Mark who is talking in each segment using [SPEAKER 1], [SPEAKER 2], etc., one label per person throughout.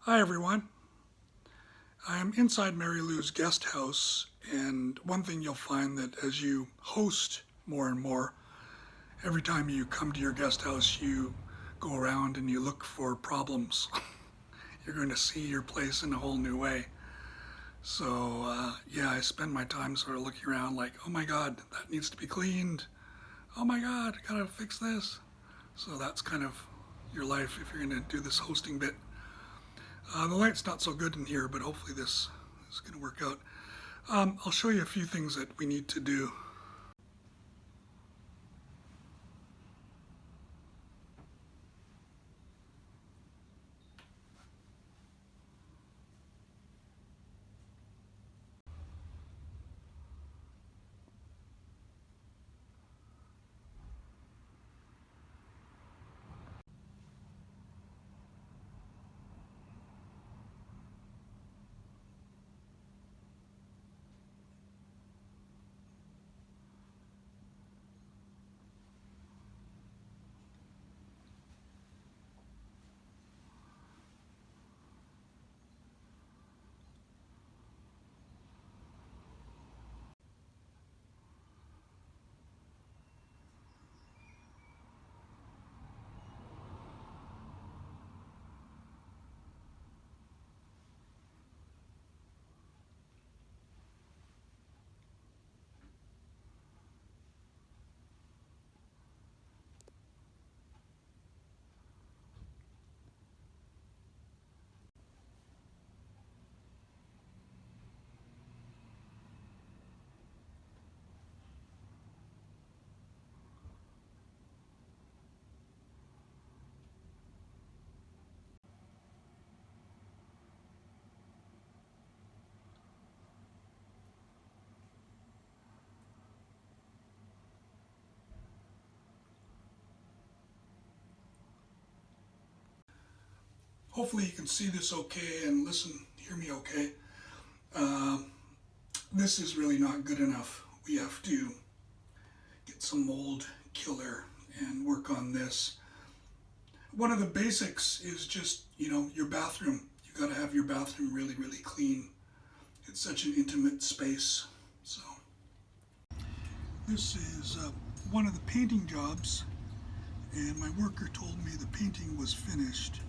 [SPEAKER 1] Hi everyone. I am inside Mary Lou's guest house, and one thing you'll find that as you host more and more, every time you come to your guest house you go around and you look for problems. You're going to see your place in a whole new way. So yeah, I spend my time sort of looking around like, oh my god, that needs to be cleaned. Oh my god, I gotta fix this. So that's kind of your life if you're going to do this hosting bit. The light's not so good in here, but hopefully this is going to work out. I'll show you a few things that we need to do. Hopefully you can see this okay and hear me okay. This is really not good enough. We have to get some mold killer and work on this. One of the basics is just, your bathroom. You got to have your bathroom really, really clean. It's such an intimate space. So this is one of the painting jobs, and my worker told me the painting was finished.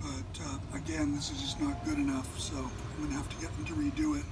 [SPEAKER 1] But again, this is just not good enough, so I'm going to have to get them to redo it.